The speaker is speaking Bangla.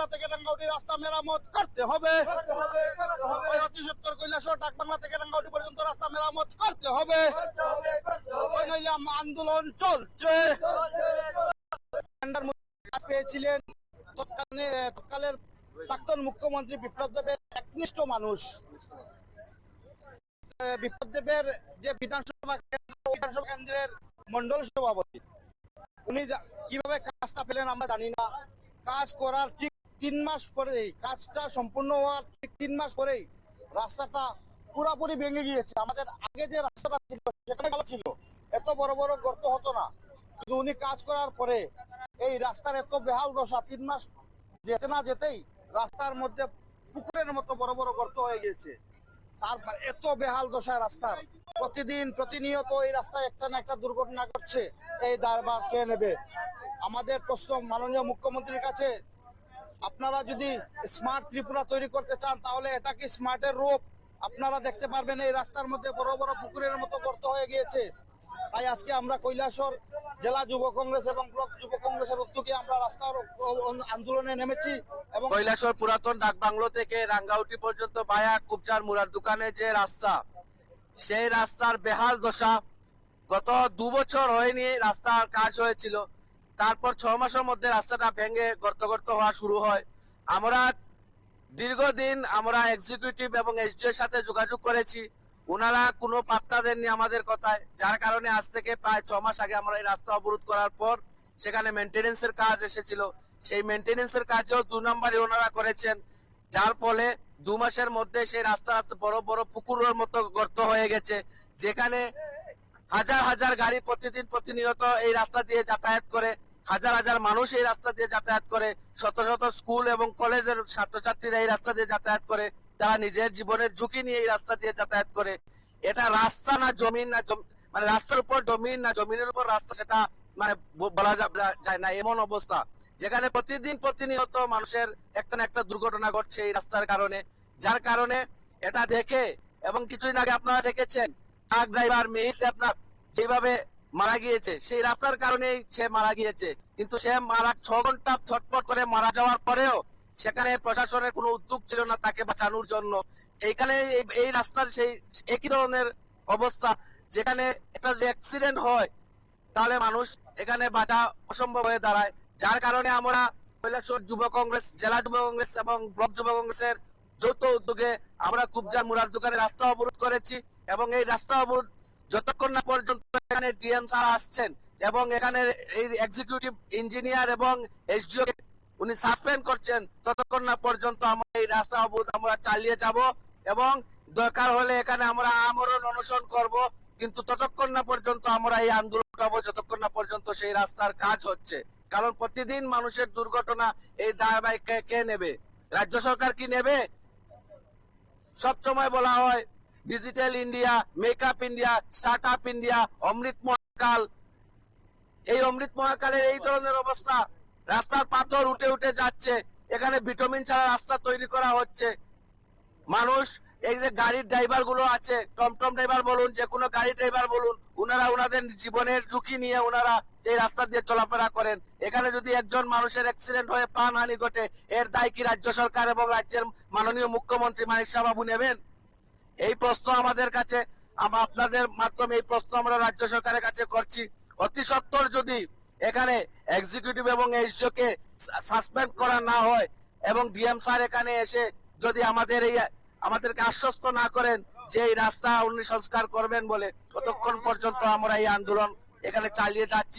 ডাকবাংলা থেকে রাঙ্গাউটি রাস্তা মেরামত করতে হবে। অতি সত্তর কৈলাসহর ডাকবাংলা থেকে রাঙ্গাউটি পর্যন্ত রাস্তা মেরামত করতে হবে। নইলে আন্দোলন চলছে। পেয়েছিলেন তৎকালের প্রাক্তন মুখ্যমন্ত্রী বিপ্লব দেবের একনিষ্ঠ মানুষ। বিপ্লব দেবের যে বিধানসভা কেন্দ্রের মন্ডল সভাপতি, উনি কিভাবে কাজটা পেলেন আমরা জানি না। কাজ করার ঠিক 3 মাস পরেই, কাজটা সম্পূর্ণ হওয়ার ঠিক 3 মাস পরেই রাস্তাটা পুরোপুরি ভেঙে গিয়েছে। আমাদের আগে যে রাস্তাটা ছিল সেখানে ভালো ছিল, এত বড় বড় গর্ত হতো না, কিন্তু উনি কাজ করার পরে এই রাস্তার এত বেহাল দশা, 3 মাস যেতে না যেতেই রাস্তার মধ্যে পুকুরের মতো বড় বড় গর্ত হয়ে গেছে। তারপর এত বেহাল দশা রাস্তার, প্রতিনিয়ত এই রাস্তায় একটা না একটা দুর্ঘটনা ঘটছে। এই দায়ভার কে নেবে? আমাদের প্রশ্ন মাননীয় মুখ্যমন্ত্রীর কাছে, আপনারা যদি স্মার্ট ত্রিপুরা তৈরি করতে চান তাহলে এটা কি স্মার্টের রূপ? আপনারা দেখতে পারবেন এই রাস্তার মধ্যে বড় বড় পুকুরের মতো গর্ত হয়ে গিয়েছে। তাই আজকে আমরা কৈলাসহর জেলা যুব কংগ্রেস এবং ব্লক যুব কংগ্রেসের উদ্যোগে আমরা রাস্তার আন্দোলনে নেমেছি। এবং কৈলাসহর পুরাতন ডাকবাংলো থেকে রাঙ্গাউটি পর্যন্ত বায়া কুবজার মুরার দোকানে যে রাস্তা, সেই রাস্তার বেহাল দশা। গত 2 বছর হয়নি রাস্তার কাজ হয়েছিল, তারপর 6 মাসের মধ্যে রাস্তাটা ভেঙে গর্ত গর্ত হওয়া শুরু হয়। আমরা দীর্ঘদিন এক্সিকিউটিভ এবং এসডিও এর সাথে যোগাযোগ করেছি, ওনারা কোনো পাত্তা দেননি আমাদের কথায়, যার কারণে আজ থেকে প্রায় 6 মাস আগে আমরা এই রাস্তা অবরোধ করার পর সেখানে মেইনটেনেন্সের কাজ এসেছিল। সেই মেইনটেনেন্সের কাজেও 2 নম্বরে ওনারা করেছেন, যার ফলে 2 মাসের মধ্যে সেই রাস্তা বড় বড় পুকুরের মতো গর্ত হয়ে গেছে, যেখানে হাজার হাজার গাড়ি প্রতিনিয়ত এই রাস্তা দিয়ে যাতায়াত করে, হাজার হাজার মানুষ এই রাস্তা দিয়ে যাতায়াত করে, শত শত স্কুল এবং কলেজের ছাত্রছাত্রীরা এই রাস্তা দিয়ে যাতায়াত করে, তারা নিজের জীবনের ঝুঁকি নিয়ে এই রাস্তা দিয়ে যাতায়াত করে। এটা রাস্তা না জমিন, না মানে রাস্তার উপর জমিন, না জমিনের উপর রাস্তা, সেটা মানে বলা যায় না এমন অবস্থা, যেখানে প্রতিনিয়ত মানুষের একটা না একটা দুর্ঘটনা ঘটছে এই রাস্তার কারণে। যার কারণে এটা দেখে, এবং কিছুদিন আগে আপনারা দেখেছেন ট্রাক ড্রাইভার মেহিত দেবনাথ যেভাবে মারা গিয়েছে, সেই রাস্তার কারণেই সে মারা গিয়েছে। কিন্তু সে 6 ঘন্টা ছটফট করে মারা যাওয়ার পরেও সেখানে প্রশাসনের কোনো উদ্যোগ ছিল না তাকে বাঁচানোর জন্য। এইখানে এই রাস্তার সেই একই ধরনের অবস্থা, যেখানে একটা যদি অ্যাক্সিডেন্ট হয় তাহলে মানুষ এখানে বাঁচা অসম্ভব হয়ে দাঁড়ায়। যার কারণে আমরা কৈলাসহর যুব কংগ্রেস, জেলা যুব কংগ্রেস এবং ব্লক যুব কংগ্রেসের যৌথ উদ্যোগে আমরা কুবজার মুরার দোকানে রাস্তা অবরোধ করেছি। এবং এই রাস্তা অবরোধ যতক্ষণ না পর্যন্ত এখানে ডিএম স্যার আসছেন এবং এখানে এই এক্সিকিউটিভ ইঞ্জিনিয়ার এবং এসডিও উনি সাসপেন্ড করছেন, ততক্ষণ না পর্যন্ত আমরা এই রাস্তা অবরোধ আমরা চালিয়ে যাব। এবং দরকার হলে এখানে আমরা আমরণ অনশন করব, কিন্তু ততক্ষণ না পর্যন্ত আমরা এই আন্দোলন করব যতক্ষণ না পর্যন্ত সেই রাস্তার কাজ হচ্ছে। কারণ প্রতিদিন মানুষের দুর্ঘটনা, এই দায় কে নেবে? রাজ্য সরকার কি নেবে? সবসময় বলা হয় digital India, makeup India, startup India, অমৃত মহাকাল। এই অমৃত মহাকালের এই ধরনের অবস্থা, রাস্তার পাথর উঠে উঠে যাচ্ছে, এখানে ভিটামিন ছাড়া রাস্তা তৈরি করা হচ্ছে। মানুষ, এই যে গাড়ির ড্রাইভার গুলো আছে, টমটম ড্রাইভার বলুন, যে কোনো গাড়ি ড্রাইভার বলুন, ওনারা ওনাদের জীবনের ঝুঁকি নিয়ে ওনারা এই রাস্তা দিয়ে চলাফেরা করেন। এখানে যদি একজন মানুষের অ্যাক্সিডেন্ট হয়ে প্রাণহানি ঘটে, এর দায় কি রাজ্য সরকার এবং রাজ্যের মাননীয় মুখ্যমন্ত্রী মানিক সাহা বাবু নেবেন? এই প্রশ্ন আমাদের কাছে, আপনাদের মাধ্যমে এই প্রশ্ন আমরা রাজ্য সরকারের কাছে করছি। অতি সত্বর যদি এখানে এক্সিকিউটিভ এবং এসডিও কে সাসপেন্ড করা না হয় এবং ডিএম স্যার এখানে এসে যদি আমাদেরকে আশ্বস্ত না করেন যে এই রাস্তা উনি সংস্কার করবেন বলে, ততক্ষণ পর্যন্ত আমরা এই আন্দোলন এখানে চালিয়ে যাচ্ছি।